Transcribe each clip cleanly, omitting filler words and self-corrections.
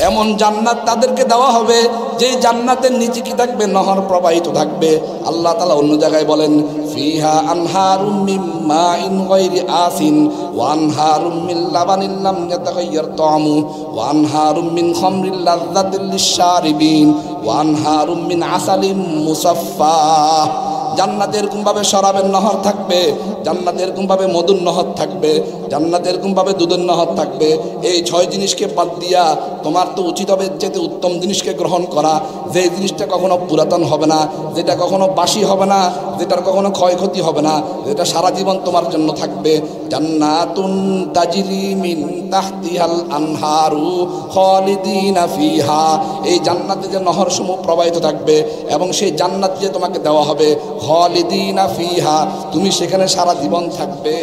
এমন জান্নাত তাদেরকে দেওয়া হবে যেই জান্নাতের নিচে কি থাকবে? নহর প্রবাহিত থাকবে। আল্লাহ তাআলা অন্য জায়গায় বলেন, ফিহা আনহারুম মিন মাইন গায়রি আসিন ওয়া আনহারুম মিন লাবানিন লাম ইয়াতাগায়্যার তা'মু ওয়া আনহারুম মিন খামরিল লাযযাতিল লিশ-শারিবিন ওয়া আনহারুম মিন আসালিম মুসাফফা। জান্নাতে এরকমভাবে শরাবের নহর থাকবে, জান্নাতে এরকমভাবে মধুর নহর থাকবে, জান্নাতে এরকমভাবে দুধের নহর থাকবে। এই 6 জিনিসকে বাদ দিয়া তোমার তো উচিত হবে যেতে উত্তম জিনিসকে গ্রহণ করা, যে জিনিসটা কখনো পুরাতন হবে না, যেটা কখনো বাসি হবে না, যেটার কখনো ক্ষয়ক্ষতি হবে না, যেটা সারা জীবন তোমার জন্য থাকবে। জান্নাতুন তাজরি মিন তাহতিহাল আনহারু খালিদিনা ফিহা। এই জান্নাতে যে নহরসমূহ প্রবাহিত থাকবে এবং সেই জান্নাত যে তোমাকে দেওয়া হবে, খালিদিনা ফিহা, তুমি সেখানে সারা জীবন থাকবে।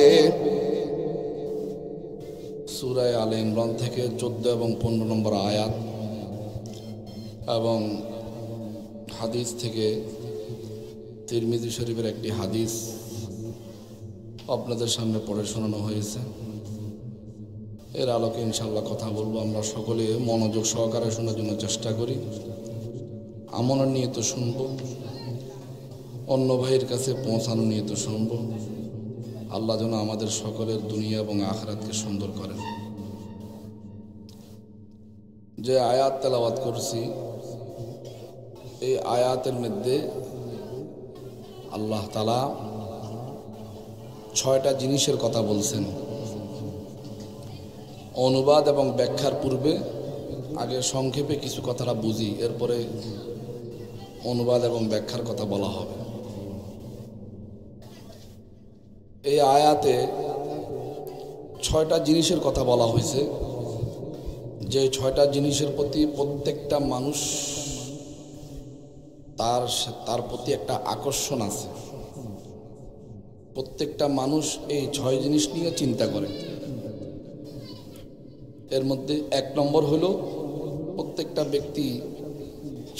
সূরা আলে ইমরান থেকে 14 এবং 15 নম্বর আয়াত এবং হাদিস থেকে তিরমিজি শরীফের একটি হাদিস আপনাদের সামনে পড়ে শোনানো হয়েছে। এর আলোকে ইনশাআল্লাহ কথা বলবো। আমরা সকলে মনোযোগ সহকারে শোনার জন্য চেষ্টা করি, আমল নিয়ে তো শুনবো, অন্য ভাইয়ের কাছে পৌঁছানো নিয়ে তো শুনবো। আল্লাহ যেন আমাদের সকলের দুনিয়া এবং আখিরাতকে সুন্দর করেন। যে আয়াত তেলাওয়াত করছি, এই আয়াতের মধ্যে আল্লাহ তাআলা 6টা জিনিসের কথা বলছেন। অনুবাদ এবং ব্যাখ্যার পূর্বে আগে সংক্ষেপে কিছু কথাটা বুঝি, এরপরে অনুবাদ এবং ব্যাখ্যার কথা বলা হবে। এই আয়াতে 6টা জিনিসের কথা বলা হয়েছে, যে 6টা জিনিসের প্রতি প্রত্যেকটা মানুষ তার প্রতি একটা আকর্ষণ আছে। প্রত্যেকটা মানুষ এই 6 জিনিস নিয়ে চিন্তা করে। এর মধ্যে 1 নম্বর হলো, প্রত্যেকটা ব্যক্তি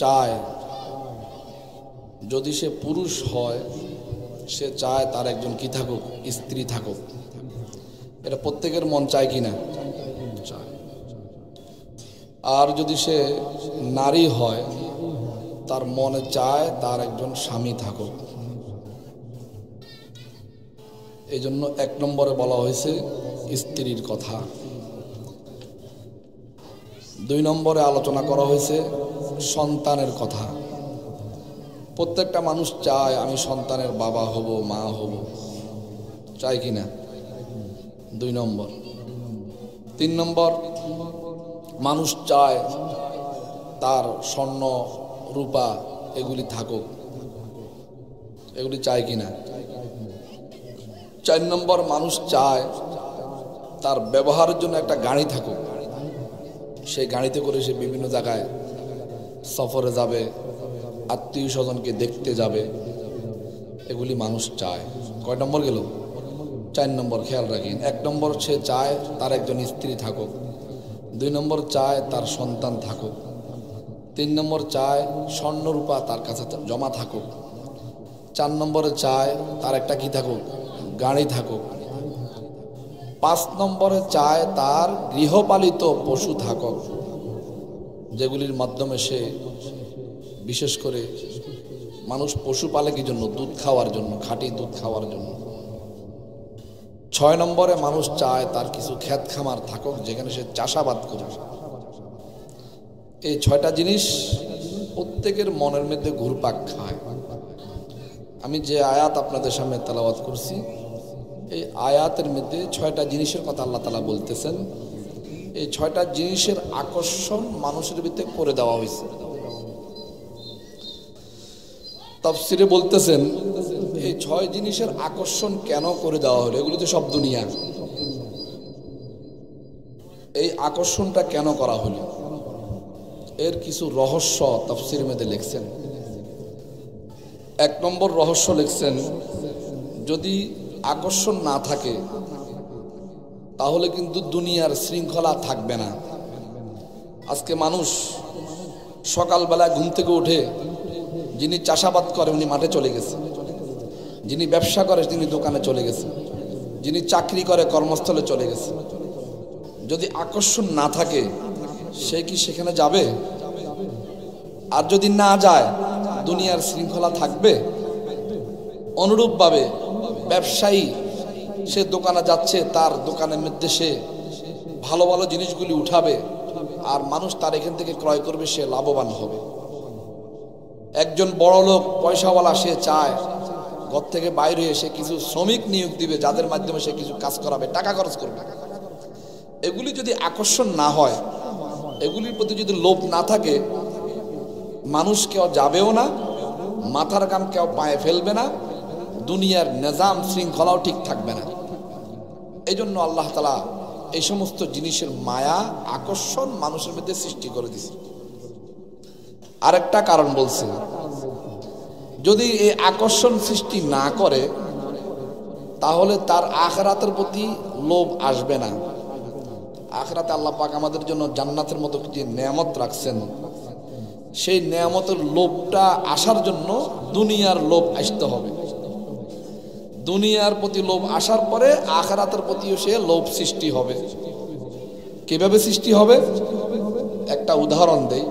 চায় যদি সে পুরুষ হয়, সে চায় তার একজন কি থাকুক? স্ত্রী থাকুক। এটা প্রত্যেকের মন চায় কি না? চায়। আর যদি সে নারী হয়, তার মনে চায় তার একজন স্বামী থাকুক। এই জন্য 1 নম্বরে বলা হয়েছে স্ত্রীর কথা। 2 নম্বরে আলোচনা করা হয়েছে সন্তানের কথা। প্রত্যেকটা মানুষ চায় আমি সন্তানের বাবা হব, মা হব, চায় কি না? 2 নম্বর। 3 নম্বর, মানুষ চায় তার স্বর্ণ রূপা এগুলি থাকুক, এগুলি চায় কি না? 4 নম্বর, মানুষ চায় তার ব্যবহারের জন্য একটা গাড়ি থাকুক, সেই গাড়িতে করে সে বিভিন্ন জায়গায় সফরে যাবে, আত্মীয় স্বজনকে দেখতে যাবে, এগুলি মানুষ চায়। কয় নম্বর গেল? 4 নম্বর। খেয়াল রাখেন, 1 নম্বর সে চায় তার একজন স্ত্রী থাকুক, 2 নম্বর চায় তার সন্তান থাকুক, 3 নম্বর চায় স্বর্ণরূপা তার কাছে জমা থাকুক, 4 নম্বরে চায় তার একটা কি থাকুক? গাড়ি থাকুক, 5 নম্বরে চায় তার গৃহপালিত পশু থাকুক, যেগুলির মাধ্যমে সে, বিশেষ করে মানুষ পশু পালে কি জন্য? দুধ খাওয়ার জন্য, খাঁটি দুধ খাওয়ার জন্য। 6 নম্বরে মানুষ চায় তার কিছু ক্ষেত খামার থাকুক, যেখানে সে চাষাবাদ করবে। এই 6টা জিনিস প্রত্যেকের মনের মধ্যে ঘুরপাক খায়। আমি যে আয়াত আপনাদের সামনে তেলাওয়াত করছি, এই আয়াতের মধ্যে 6টা জিনিসের কথা আল্লাহ তাআলা বলতেছেন। এই 6টা জিনিসের আকর্ষণ মানুষের ভিতরে করে দেওয়া হয়েছে। তাফসিরে বলতেছেন এই 6 জিনিসের আকর্ষণ কেন করে দেওয়া হলো? এগুলো তো সব দুনিয়া, এই আকর্ষণটা কেন করা হলো? এর কিছু রহস্য তাফসিরের মধ্যে লিখছেন। 1 নম্বর রহস্য লিখছেন, যদি আকর্ষণ না থাকে তাহলে কিন্তু দুনিয়ার শৃঙ্খলা থাকবে না। আজকে মানুষ সকালবেলা ঘুম থেকে উঠে, যিনি চাষাবাদ করে উনি মাঠে চলে গেছে, যিনি ব্যবসা করে তিনি দোকানে চলে গেছে, যিনি চাকরি করে কর্মস্থলে চলে গেছে। যদি আকর্ষণ না থাকে সে কি সেখানে যাবে? আর যদি না যায় দুনিয়ার শৃঙ্খলা থাকবে? অনুরূপভাবে ব্যবসায়ী, সে দোকানে যাচ্ছে, তার দোকানের মধ্যে সে ভালো ভালো জিনিসগুলি উঠাবে আর মানুষ তার এখান থেকে ক্রয় করবে, সে লাভবান হবে। একজন বড় লোক পয়সাওয়ালা, সে চায় ঘর থেকে বাইরে এসে কিছু শ্রমিক নিয়োগ দিবে, যাদের মাধ্যমে সে কিছু কাজ করাবে, টাকা খরচ করবে। এগুলি যদি আকর্ষণ না হয়, এগুলির প্রতি যদি লোভ না থাকে, মানুষ কেউ যাবেও না, মাথার কাম কেউ পায়ে ফেলবে না, দুনিয়ার নিজাম শৃঙ্খলাও ঠিক থাকবে না। এই জন্য আল্লাহ তাআলা এই সমস্ত জিনিসের মায়া, আকর্ষণ মানুষের মধ্যে সৃষ্টি করে দিয়েছে। আরেকটা কারণ বলছে, যদি এই আকর্ষণ সৃষ্টি না করে তাহলে তার আখিরাতের প্রতি লোভ আসবে না। আখিরাতে আল্লাহ পাক আমাদের জন্য জান্নাতের মতো যে নেয়ামত রাখছেন, সেই নেয়ামতের লোভটা আসার জন্য দুনিয়ার লোভ আসতে হবে। দুনিয়ার প্রতি লোভ আসার পরে আখিরাতের প্রতিও সে লোভ সৃষ্টি হবে। কিভাবে সৃষ্টি হবে? একটা উদাহরণ দেই।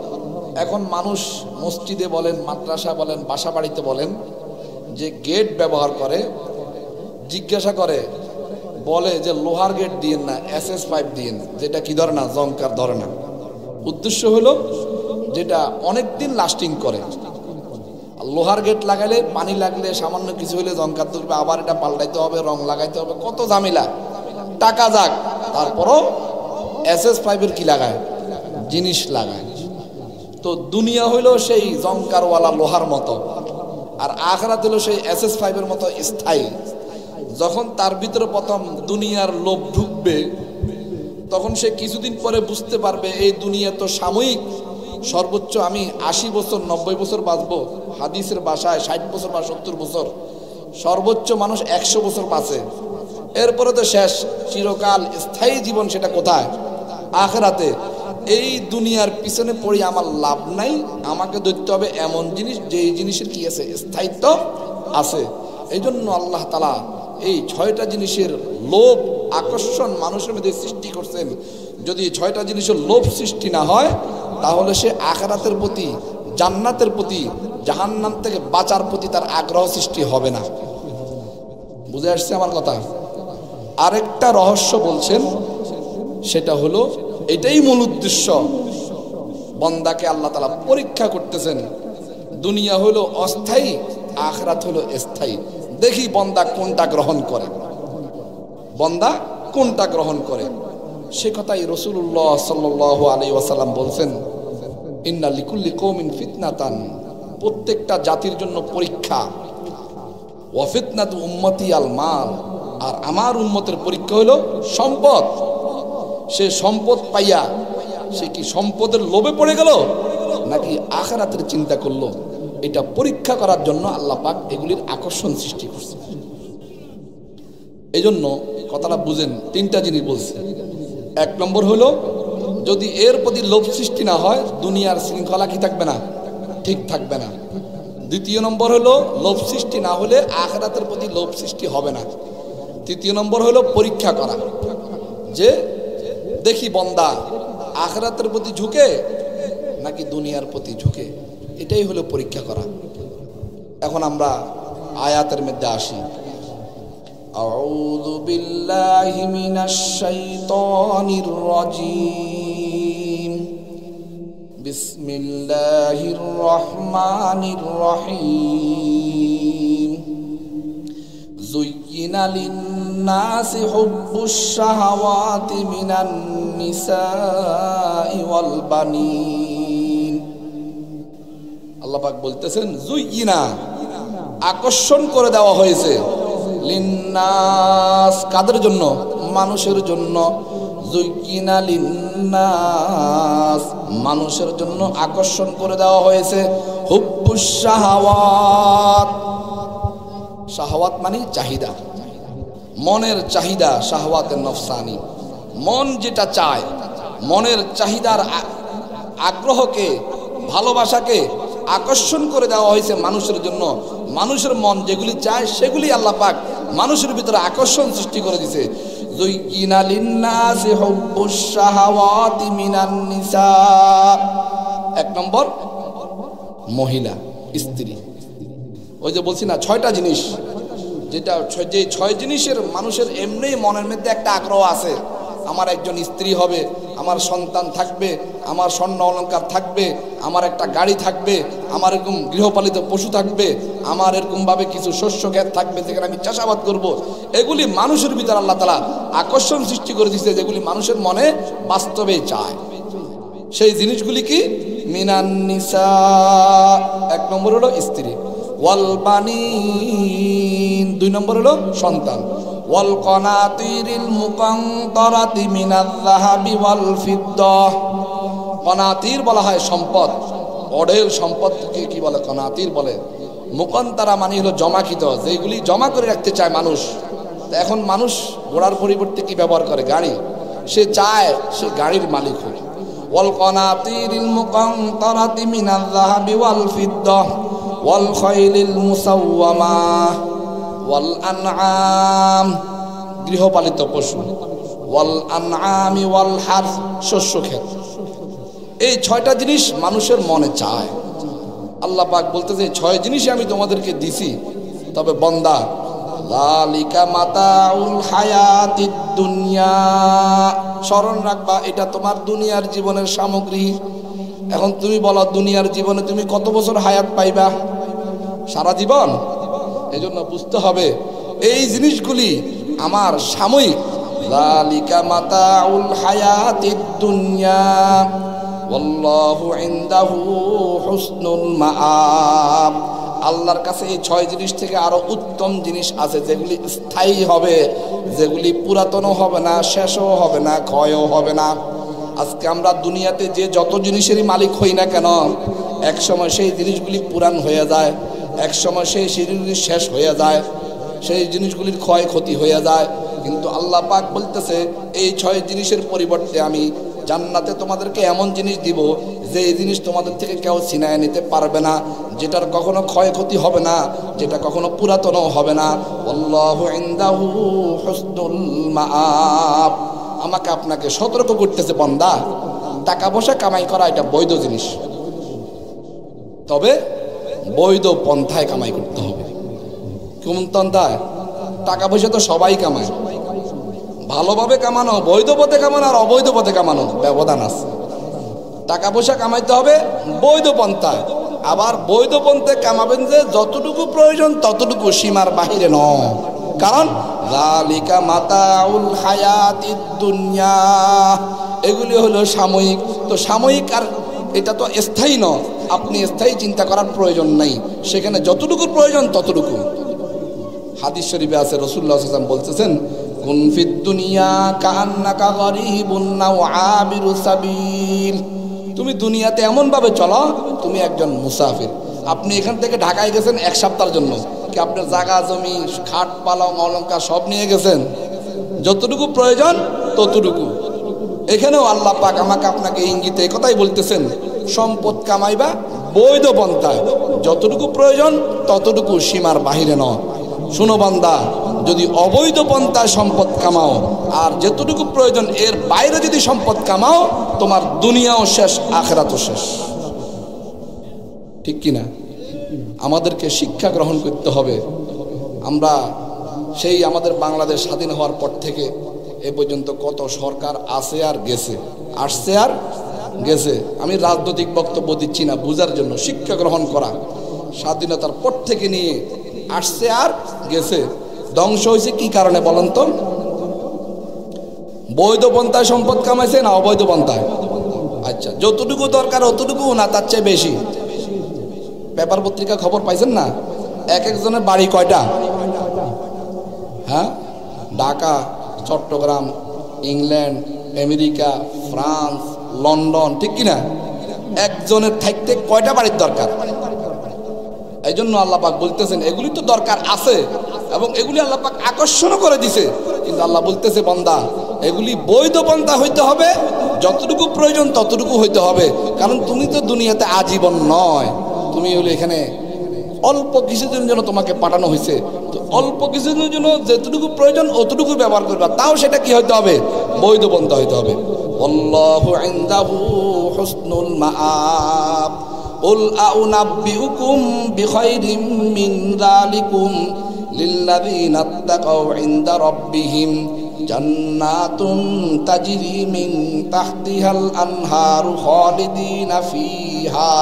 এখন মানুষ মসজিদে বলেন, মাদ্রাসা বলেন, বাসা বাড়িতে বলেন, যে গেট ব্যবহার করে, জিজ্ঞাসা করে, বলে যে লোহার গেট দিয়েন না, SS পাইপ দিয়েন, যেটা কি ধরে না, জংকার ধরে না। উদ্দেশ্য হলো যেটা অনেক দিন লাস্টিং করে। লোহার গেট লাগাইলে পানি লাগলে সামান্য কিছু হলে জংকার ধরবে, আবার এটা পাল্টাইতে হবে, রং লাগাইতে হবে, কত ঝামেলা, টাকা যাক, তারপরও SS পাইপের কি লাগায়, জিনিস লাগায়। তো দুনিয়া হইলো সেই জংকারওয়ালা লোহার মতো, আর আখিরাত হলো সেই SS পাইপের মতো স্থায়ী। যখন তার ভিতরে প্রথম দুনিয়ার লোভ ঢুকবে, তখন সে কিছুদিন পরে বুঝতে পারবে এই দুনিয়া তো সাময়িক, সর্বোচ্চ আমি 80 বছর 90 বছর বাঁচবো, হাদিসের ভাষায় 60 বছর বা 70 বছর, সর্বোচ্চ মানুষ 100 বছর বাঁচে, এরপরে তো শেষ, চিরকাল স্থায়ী জীবন সেটা কোথায়? আখিরাতে। এই দুনিয়ার পিছনে পড়ে আমার লাভ নাই, আমাকে ধরতে হবে এমন জিনিস যেই জিনিসের কি আছে, স্থায়িত্ব আছে। এই জন্য আল্লাহ তাআলা এই 6টা জিনিসের লোভ, আকর্ষণ মানুষের মধ্যে সৃষ্টি করছেন। যদি 6টা জিনিসের লোভ সৃষ্টি না হয়, তাহলে সে আখিরাতের প্রতি, জান্নাতের প্রতি, জাহান্নাম থেকে বাঁচার প্রতি তার আগ্রহ সৃষ্টি হবে না। বুঝে আসছে আমার কথা? আরেকটা রহস্য বলছেন, সেটা হলো, এটাই মূল উদ্দেশ্য, বান্দাকে আল্লাহ তাআলা পরীক্ষা করতেছেন। দুনিয়া হলো অস্থায়ী, আখিরাত হলো স্থায়ী। দেখি বান্দা কোনটা গ্রহণ করে, বান্দা কোনটা গ্রহণ করে। সে কথাই রাসূলুল্লাহ সাল্লাল্লাহু আলাইহি ওয়াসাল্লাম বলছেন, ইন্না লিকুল্লি কওমিন ফিতনাতান, প্রত্যেকটা জাতির জন্য পরীক্ষা, ওয়া ফিতনাতু উম্মতি আল মাল, আর আমার উম্মতের পরীক্ষা হলো সম্পদ। সে সম্পদ পাইয়া সে কি সম্পদের লোভে পড়ে গেল নাকি আখিরাতের চিন্তা করলো, এটা পরীক্ষা করার জন্য আল্লাহ পাক এগুলির আকর্ষণ সৃষ্টি করছে। এই জন্য কথাটা বুঝেন, 3টা জিনিস বলছে। 1 নম্বর হলো, যদি এর প্রতি লোভ সৃষ্টি না হয়, দুনিয়ার শৃঙ্খলা কি থাকবে না, ঠিক থাকবে না। 2য় নম্বর হলো, লোভ সৃষ্টি না হলে আখিরাতের প্রতি লোভ সৃষ্টি হবে না। 3য় নম্বর হলো পরীক্ষা করা, যে দেখি বান্দা আখিরাতের প্রতি ঝুঁকে নাকি দুনিয়ার প্রতি ঝুঁকে, এটাই হলো পরীক্ষা করা। এখন আমরা আয়াতের মধ্যে আসি। আউযু বিল্লাহি মিনাশ শাইতানির রাজীম, বিসমিল্লাহির রহমানির রহিম। যুয়্যিনা লিন-নাসি হুব্বুশ শাহাওয়াতি মিনান নিসাই ওয়াল বানিন। আল্লাহ পাক বলতেছেন, যুয়্যিনা, আকর্ষণ করে দেওয়া হয়েছে, লিন-নাস, কাদের জন্য? মানুষের জন্য। যুয়্যিনা লিন-নাস, মানুষের জন্য আকর্ষণ করে দেওয়া হয়েছে হুব্বুশ শাহাওয়াত। শাহাওয়াত মানে চাহিদা, মনের চাহিদা, শাহওয়াতের নফসানি, মন যেটা চায়, মনের চাহিদার আগ্রহকে, ভালোবাসাকে আকর্ষণ করে দেওয়া হয়েছে মানুষের জন্য। মানুষের মন যেগুলি চায় সেগুলি আল্লাহ পাক মানুষের ভিতরে আকর্ষণ সৃষ্টি করে দিয়েছে। যুয়িনা লিন্নাসি হুব্বুশ শাহাওয়াতি মিনান নিসা। এক নম্বর মহিলা, স্ত্রী। ওই যে বলছি না 6টা জিনিস, যেটা যে 6 জিনিসের মানুষের এমনি মনের মধ্যে একটা আগ্রহ আছে, আমার একজন স্ত্রী হবে, আমার সন্তান থাকবে, আমার স্বর্ণ অলংকার থাকবে, আমার একটা গাড়ি থাকবে, আমার এরকম গৃহপালিত পশু থাকবে, আমার এরকমভাবে কিছু শস্য ক্ষেত থাকবে যেখানে আমি চাষাবাদ করব। এগুলি মানুষের ভিতর আল্লাহ তাআলা আকর্ষণ সৃষ্টি করে দিয়েছে, যেগুলি মানুষের মনে বাস্তবে চায়। সেই জিনিসগুলি কি? মিনান নিসা, এক নম্বর হলো স্ত্রী। ওয়াল বানিন, 2 নম্বর হলো সন্তান। ওয়াল কনাতিরিল মুকান্তারাতি মিনাল যাহাবি ওয়াল ফিদ্দা। কনাতির বলা হয় সম্পদ, অঢেল সম্পদকে কি বলে? কনাতির বলে। মুকান্তারা মানে হলো জমাকৃত, যেগুলি জমা করে রাখতে চায় মানুষ। এখন মানুষ ঘোড়ার পরিবর্তে কি ব্যবহার করে? গাড়ি। সে চায় সে গাড়ির মালিক হোক। ওয়াল কনাতিরিল মুকান্তারাতি মিনাল যাহাবি ওয়াল ফিদ্দা ওয়াল খাইলিল মুসাওয়ামা ওয়াল আনআম, গৃহপালিত পশু। ওয়াল আনআমি ওয়াল হারস, শস্য ক্ষেত। এই 6টা জিনিস মানুষের মনে চায়। আল্লাহ পাক বলতেছে 6 জিনিসই আমি তোমাদেরকে দিছি, তবে বান্দা যালিকা মাতাউল হায়াতিদ দুনিয়া, স্মরণ রাখবা এটা তোমার দুনিয়ার জীবনের সামগ্রী। এখন তুমি বলো দুনিয়ার জীবনে তুমি কত বছর হায়াত পাইবা? সারা জীবন। এই জন্য বুঝতে হবে এই জিনিসগুলি আমার সাময়িক। যালিকা মাতাউল হায়াতিদ দুনিয়া ওয়াল্লাহু ইনদাহু হুসনুল মাআব। আল্লাহর কাছে এই 6 জিনিস থেকে আরো উত্তম জিনিস আছে, যেগুলি স্থায়ী হবে, যেগুলি পুরাতনও হবে না, শেষও হবে না, ক্ষয়ও হবে না। আজকে আমরা দুনিয়াতে যে যত জিনিসেরই মালিক হই না কেন, এক সময় সেই জিনিসগুলি পুরান হয়ে যায়, এক সময় সেই জিনিসগুলি শেষ হয়ে যায়, সেই জিনিসগুলির ক্ষয়ক্ষতি হয়ে যায়। কিন্তু আল্লাহ পাক বলতেছে এই 6 জিনিসের পরিবর্তে আমি জান্নাতে তোমাদেরকে এমন জিনিস দিব যে এই জিনিস তোমাদের থেকে কেউ ছিনায় নিতে পারবে না, যেটার কখনো ক্ষয়ক্ষতি হবে না, যেটা কখনো পুরাতনও হবে না। আল্লাহু ইনদাহু হুসনুল মাআব। আমাকে আপনাকে সতর্ক করতেছে, বান্দা টাকা পয়সা কামাই করা এটা বৈধ জিনিস, তবে বৈধ পন্থায় কামাই করতে হবে। কোন পন্থায়? টাকা পয়সা তো সবাই কামায়, ভালোভাবে কামানো, বৈধ পথে কামানো আর অবৈধ পথে কামানো ব্যবধান আছে। টাকা পয়সা কামাইতে হবে বৈধ পন্থায়, আবার বৈধ পন্থায় কামাবেন যে যতটুকু প্রয়োজন ততটুকু, সীমার বাহিরে নয়। কারণ যালিকা মাতাউল হায়াতিদ দুনিয়া, এগুলি হলো সাময়িক। তো সাময়িক আর এটা তো স্থায়ী নয়, আপনি স্থায়ী চিন্তা করার প্রয়োজন নাই, সেখানে যতটুকু প্রয়োজন ততটুকু। হাদিস শরীফে আছে রাসূলুল্লাহ সাল্লাল্লাহু আলাইহি ওয়াসাল্লাম বলতেছেন, কুন ফিদ দুনিয়া কাআন্নাকা গরীবুন আও আবিরু সাবিল। তুমি দুনিয়াতে এমন ভাবে চলো তুমি একজন মুসাফির। আপনি এখান থেকে ঢাকায় গেছেন 1 সপ্তাহের জন্য, কি আপনার জায়গা জমি খাট পালং অলংকার সব নিয়ে গেছেন? যতটুকু প্রয়োজন ততটুকু। এখানেও আল্লাহ পাক আমাকে আপনাকে ইঙ্গিতে কথাই বলতেছেন, সম্পদ কামাইবা বৈধ পন্থায়, যতটুকু প্রয়োজন ততটুকু, সীমার বাহিরে নয়। শুনো বান্দা, যদি অবৈধ পন্থায় সম্পদ কামাও আর যতটুকু প্রয়োজন এর বাইরে যদি সম্পদ কামাও, তোমার দুনিয়াও শেষ, আখিরাতও শেষ। ঠিক কিনা? আমাদেরকে শিক্ষা গ্রহণ করতে হবে। আমরা সেই আমাদের বাংলাদেশ স্বাধীন হওয়ার পর থেকে এ পর্যন্ত কত সরকার আছে আর গেছে, আসছে আর গেছে। আমি রাজনৈতিক বক্তব্য দিচ্ছি না, বুঝার জন্য, শিক্ষা গ্রহণ করা। স্বাধীনতার পর থেকে নিয়ে আসছে আর গেছে। ধ্বংস হয়েছে কি কারণে বলেন তো? বৈধ পন্থায় সম্পদ কামাইছে না অবৈধ পন্থায়? আচ্ছা, যতটুকু দরকার অতটুকু না, তার চেয়ে বেশি। পেপার পত্রিকা খবর পাইছেন না? এক একজনের বাড়ি কয়টা? হ্যাঁ, Dhaka, Chittagong, England, America, France, London, ঠিক কিনা? একজনের থাকতে কয়টা বাড়ির দরকার? এই জন্য আল্লাহ পাক বলতেছেন এগুলি তো দরকার আছে এবং এগুলি আল্লাহ পাক আকর্ষণ করে দিছে, কিন্তু আল্লাহ বলতেছে বান্দা এগুলি বৈধ পন্থা হইতে হবে, যতটুকু প্রয়োজন ততটুকু হইতে হবে। কারণ তুমি তো দুনিয়াতে আজীবন নয়, তুমি হলো এখানে অল্প কিছুদিনের জন্য তোমাকে পাঠানো হয়েছে, তো অল্প কিছুদিনের জন্য যেটুকু প্রয়োজন অতটুকু ব্যবহার করবা, তাও সেটা কি হইতে হবে? বৈধ পন্থা হইতে হবে। আল্লাহু ইনদাহু হুসনুল মাআব কুল আউনাব্বিউকুম বিখাইরিম মিন যালিকুম লিল্লাযীনা ইত্তাকাউ ইনদা রাব্বিহিম জান্নাতুন তাজরি মিন তাহতিহাল আনহারু খালিদিনা ফিহা।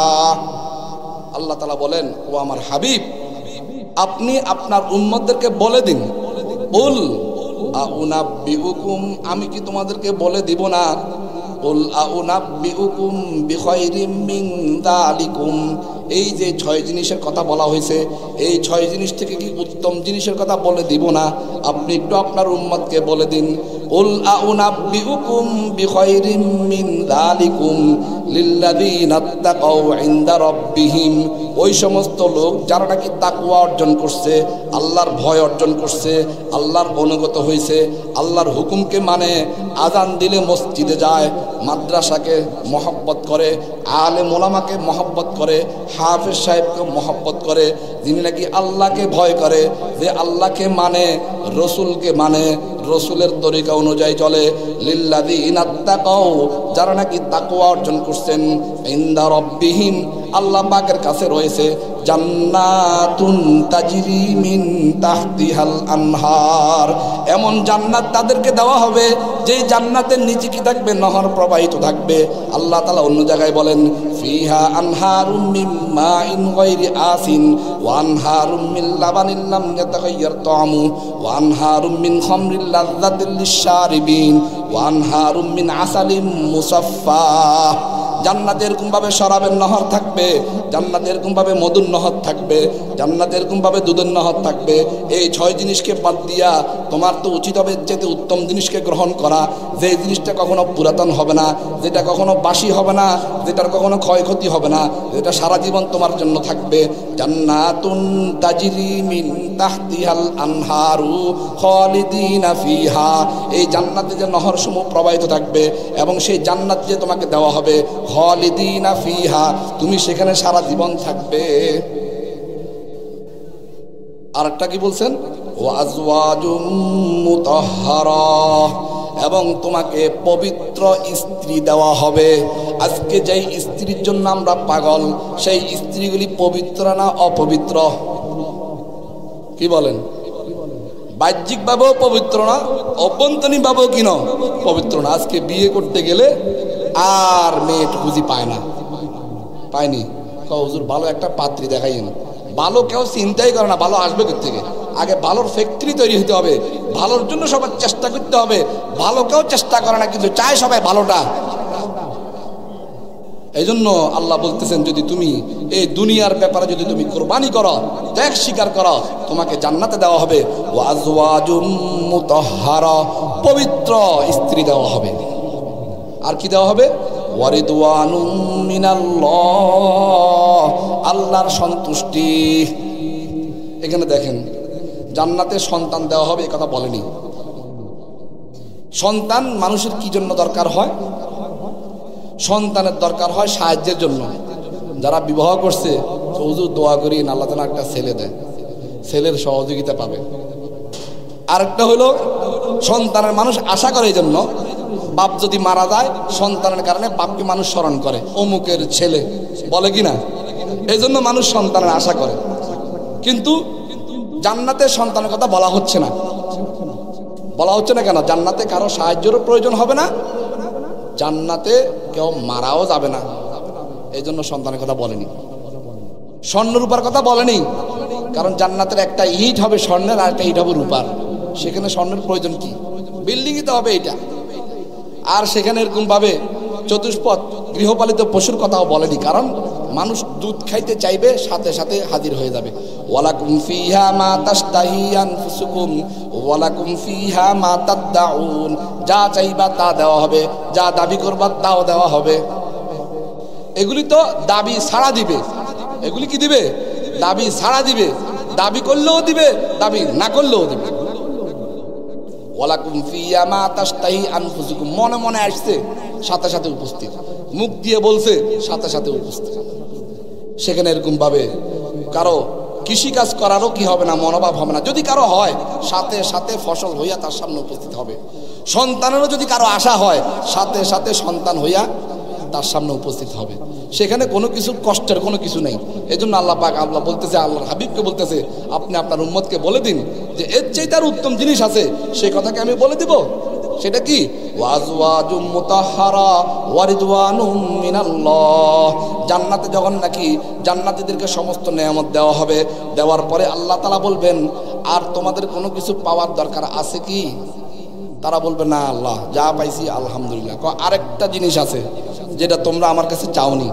আল্লাহ তাআলা বলেন, ও আমার হাবিব, আপনি আপনার উম্মতদেরকে বলে দিন, কুল আউনাব্বিউকুম, আমি কি তোমাদেরকে বলে দিব না? কুল আউনাব্বিউকুম বিখাইরিম মিন যালিকুম, এই যে 6 জিনিসের কথা বলা হয়েছে, এই 6 জিনিস থেকে কি উত্তম জিনিসের কথা বলে দিব না? আপনি একটু আপনার উম্মতকে বলে দিন, কুল আউনাব্বিউকুম বিখাইরিম মিন যালিকুম লিল্লাযীনা ইত্তাকাউ ইনদা রাব্বিহিম, ওই সমস্ত লোক যারা নাকি তাকওয়া অর্জন করছে, আল্লাহর ভয় অর্জন করছে, আল্লাহর অনুগত হয়েছে, আল্লাহর হুকুমকে মানে, আজান দিলে মসজিদে যায়, মাদ্রাসাকে মহব্বত করে, আলেম ওলামাকে মহব্বত করে, হাফেজ সাহেবকে মহব্বত করে, যিনি নাকি আল্লাহকে ভয় করে, যে আল্লাহকে মানে, রসুলকে মানে, রসুলের তরিকা অনুযায়ী চলে, লিল্লাযীনা ইত্তাকাউ, যারা নাকি তাকওয়া অর্জন করছেন, ইনদা রাব্বিহিম, আল্লাহ পাকের কাছে রয়েছে জান্নাতুন তাজরি মিন তাহতিহাল আনহার, এমন জান্নাত তাদেরকে দেওয়া হবে যে জান্নাতের নিচে কি থাকবে? নহর প্রবাহিত থাকবে। আল্লাহ তাআলা অন্য জায়গায় বলেন, ফিহা আনহারুম মিন মাইন গায়রি আসিন ওয়া আনহারুম মিন লাবানিন লাম ইয়াতাগায়্যার তা'মু ওয়া আনহারুম মিন খামরিল লাযযাতিল লিশ-শারিবিন ওয়া আনহারুম মিন আসালিম মুসাফফা। জান্নাতে এরকমভাবে শরাবের নহর থাকবে, জান্নাতে এরকমভাবে মধুর নহর থাকবে, জান্নাতে এরকমভাবে দুধের নহর থাকবে। এই 6 জিনিসকে বাদ দিয়া তোমার তো উচিত হবে যেতে উত্তম জিনিসকে গ্রহণ করা, যে জিনিসটা কখনো পুরাতন হবে না, যেটা কখনো বাসি হবে না, যেটার কখনো ক্ষয়ক্ষতি হবে না, যেটা সারা জীবন তোমার জন্য থাকবে। জান্নাতুন তাজরি মিন তাহতিহাল আনহারু খালিদিনা ফিহা, এই জান্নাতে যে নহরসমূহ প্রবাহিত থাকবে এবং সেই জান্নাত যে তোমাকে দেওয়া হবে, খালিদিনা ফিহা, তুমি সেখানে সারা জীবন থাকবে। আরেকটা কি বলছেন? ওয়া আজওয়াজুম মুতাহহারা, এবং তোমাকে পবিত্র স্ত্রী দেওয়া হবে। আজকে যেই স্ত্রীর জন্য আমরা পাগল, সেই স্ত্রীগুলি পবিত্র না অপবিত্র? কি বলেন? বাহ্যিক ভাবেও পবিত্র না, অভ্যন্তরীণ ভাবেও কিনো পবিত্র না। আজকে বিয়ে করতে গেলে আর মেয়ে খুঁজি পায় না, পায়নি, হুজুর ভালো একটা পাত্রী দেখাইন। ভালো কেউ চিন্তাই করে না ভালো আসবে কোথা থেকে, আগে ভালোর ফ্যাক্টরি তৈরি হতে হবে, ভালোর জন্য সবার চেষ্টা করতে হবে। ভালো কেউ চেষ্টা করে না, কিন্তু চায় সবাই ভালোটা। এই জন্য আল্লাহ বলতেছেন, যদি তুমি এই দুনিয়ার ব্যাপারে যদি তুমি কোরবানি করো, ত্যাগ স্বীকার করো, তোমাকে জান্নাতে দেওয়া হবে ওয়া আজওয়াজুম মুতাহহারা, পবিত্র স্ত্রী দেওয়া হবে। আর কি দেওয়া হবে? ওয়া রিদওয়ানুম মিনাল্লাহ, আল্লাহর সন্তুষ্টি। এখানে দেখেন, জান্নাতে সন্তান দেওয়া হবে এ কথা বলেনি। সন্তান মানুষের কি জন্য দরকার হয়? সন্তানের দরকার হয় সাহায্যের জন্য। যারা বিবাহ করছে, হুজুর দোয়া করি আল্লাহ তাআলা একটা ছেলে দেয়, ছেলের সহযোগিতা পাবে। আরেকটা হলো সন্তানের মানুষ আশা করে, এই জন্য বাপ যদি মারা যায় সন্তানের কারণে বাপকে মানুষ স্মরণ করে, অমুকের ছেলে বলে কিনা, এই জন্য মানুষ সন্তানের আশা করে। কিন্তু জান্নাতে সন্তানের কথা বলা হচ্ছে না। বলা হচ্ছে না কেন? জান্নাতে কারো সাহায্যেরও প্রয়োজন হবে না, জান্নাতে কেউ মারাও যাবে না, এই জন্য সন্তানের কথা বলেনি। স্বর্ণ রূপার কথা বলেনি, কারণ জান্নাতের একটা ইট হবে স্বর্ণের আর একটা ইট হবে রূপার। সেখানে স্বর্ণের প্রয়োজন কি? বিল্ডিংই তো হবে এটা। আর সেখানে এরকম ভাবে চতুষ্পদ গৃহপালিত পশুর কথাও বলেনি, কারণ মানুষ দুধ খাইতে চাইবে, সাথে সাথে হাজির হয়ে যাবে। ওয়ালাকুম ফিহা মা তাশতাহি আনফুসুকুম ওয়ালাকুম ফিহা মা তাদউন, যা চাইবা তা দেওয়া হবে, যা দাবি করবা তাও দেওয়া হবে। এগুলি তো দাবি ছাড়া দিবে। এগুলি কি দিবে? দাবি ছাড়া দিবে। দাবি করলেও দিবে, দাবি না করলেও দিবে। ওয়ালাকুম ফিহা মা তাশতাহি আনফুসুকুম, মনে মনে আসছে সাথে সাথে উপস্থিত, মুখ দিয়ে বলছে সাথে সাথে উপস্থিত। সেখানে এরকম ভাবে কারো কৃষিকাজ করারও কি হবে না, মনোভাব হবে না। যদি কারো হয়, সাথে সাথে ফসল হইয়া তার সামনে উপস্থিত হবে। সন্তানেরও যদি কারো আশা হয়, সাথে সাথে সন্তান হইয়া তার সামনে উপস্থিত হবে। সেখানে কোনো কিছু কষ্টের কোনো কিছু নেই। এই জন্য আল্লাহ পাক আল্লাহ বলতেছে, আল্লাহর হাবিবকে বলতেছে, আপনি আপনার উম্মতকে বলে দিন যে এর চেয়ে তার উত্তম জিনিস আছে, সেই কথাকে আমি বলে দিব। সেটা কি? ওয়াজওয়াজুম মুতাহহারা ওয়া রিদওয়ানুম মিনাল্লাহ। জান্নাতে যখন নাকি জান্নাতীদেরকে সমস্ত নেয়ামত দেওয়া হবে, দেওয়ার পরে আল্লাহ তাআলা বলবেন, আর তোমাদের কোনো কিছু পাওয়ার দরকার আছে কি? তারা বলবে, না আল্লাহ, যা পাইছি আলহামদুলিল্লাহ। আরেকটা জিনিস আছে যেটা তোমরা আমার কাছে চাওনি,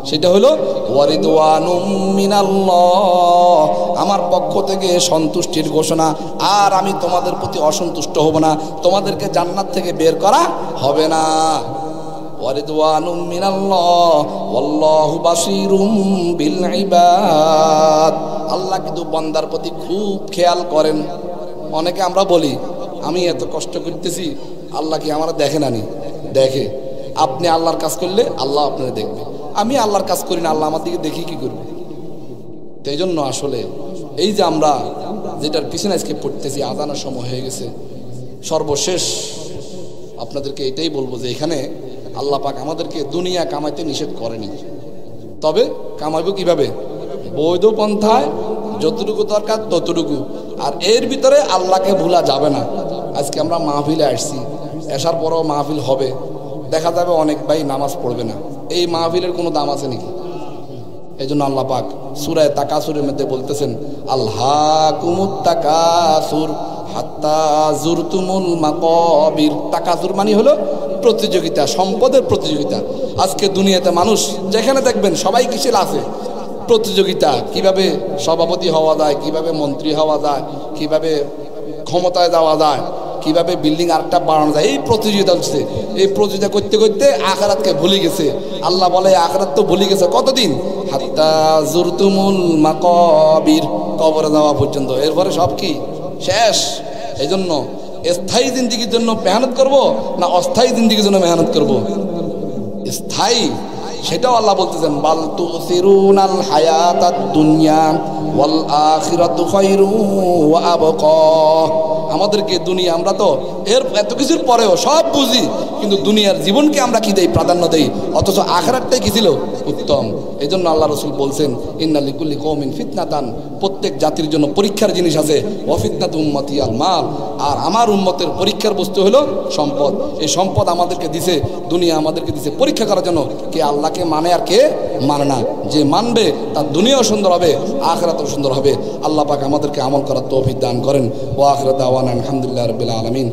সেটা হলো ওয়ারিদওয়ানুম মিনাল্লাহ, আমার পক্ষ থেকে সন্তুষ্টির ঘোষণা। আর আমি তোমাদের প্রতি অসন্তুষ্ট হব না, তোমাদেরকে জান্নাত থেকে বের করা হবে না। ওয়ারিদওয়ানুম মিনাল্লাহ ওয়াল্লাহু বাসীরুম বিল ইবাদ। আল্লাহ কিন্তু বান্দার প্রতি খুব খেয়াল করেন। অনেকে আমরা বলি, আমি এত কষ্ট করতেছি, আল্লাহ কি আমার দেখে না? নি দেখে। আপনি আল্লাহর কাজ করলে আল্লাহ আপনারা দেখবে। আমি আল্লাহর কাজ করি না, আল্লাহ আমার দিকে দেখি কি করবে? তো এই জন্য আসলে এই যে আমরা যেটার পিছনে আজকে পড়তেছি, আজানের সময় হয়ে গেছে। সর্বশেষ আপনাদেরকে এটাই বলবো যে এখানে আল্লাহ পাক আমাদেরকে দুনিয়া কামাইতে নিষেধ করেনি, তবে কামাইব কিভাবে? বৈধ পন্থায়, যতটুকু দরকার ততটুকু। আর এর ভিতরে আল্লাহকে ভুলা যাবে না। আজকে আমরা মাহফিলে আসছি, আসার পরও মাহফিল হবে, দেখা যাবে অনেক ভাই নামাজ পড়বে না। এই মাহফিলের কোনো দাম আছে নাকি? এই জন্য আল্লাহ পাক সূরা তাকাসুরের মধ্যে বলতেছেন, আলহাকুমুত তাকাসুর হাত্তা জুরতুমুল মাকাবির। তাকাসুর মানে হলো প্রতিযোগিতা, সম্পদের প্রতিযোগিতা। আজকে দুনিয়াতে মানুষ যেখানে দেখবেন সবাই কিসের আছে? প্রতিযোগিতা। কিভাবে সভাপতি হওয়া যায়, কিভাবে মন্ত্রী হওয়া যায়, কিভাবে ক্ষমতায় যাওয়া যায়, কিভাবে বিল্ডিং আরেকটা বাড়ানো যায়, এই প্রতিযোগিতা হচ্ছে। এই প্রতিযোগিতা করতে করতে আখিরাতকে ভুলে গেছে। আল্লাহ বলে আখিরাত তো ভুলে গেছে কতদিন? হাত্তা জুরতুমুল মাকাবির, কবরে যাওয়া পর্যন্ত। এরপরে সব কি শেষ। এই জন্য স্থায়ী জিন্দেগির জন্য মেহনত করব না অস্থায়ী জিন্দেগির জন্য মেহনত করব? স্থায়ী, সেটাও আল্লাহ বলতেছেন, বাল তুসিরুনাল হায়াতাদ দুনিয়া ওয়াল আখিরাতু খায়রু ওয়া আবকা। আমাদেরকে দুনিয়া, আমরা তো এর এত কিছুর পরেও সব বুঝি, কিন্তু দুনিয়ার জীবনকে আমরা কি দেই? প্রাধান্য দেই, অথচ আখিরাতটাই কি ছিল? উত্তম। এই জন্য আল্লাহ রাসূল বলছেন, ইন্না লিকুল্লি কওমিন ফিতনাতান, প্রত্যেক জাতির জন্য পরীক্ষার জিনিস আছে। ওয়া ফিতনাতু উম্মতি আল মাল, আর আমার উম্মতের পরীক্ষার বস্তু হলো সম্পদ। এই সম্পদ আমাদেরকে দিছে, দুনিয়া আমাদেরকে দিছে পরীক্ষা করার জন্য। কে আল্লাহকে মানে আর কে মানে না। যে মানবে তার দুনিয়াও সুন্দর হবে, আখিরাতও সুন্দর হবে। আল্লাহ পাক আমাদেরকে আমল করার তৌফিক দান করেন। ওয়া আখিরু দাওয়ানা আলহামদুলিল্লাহি রাব্বিল আলামিন।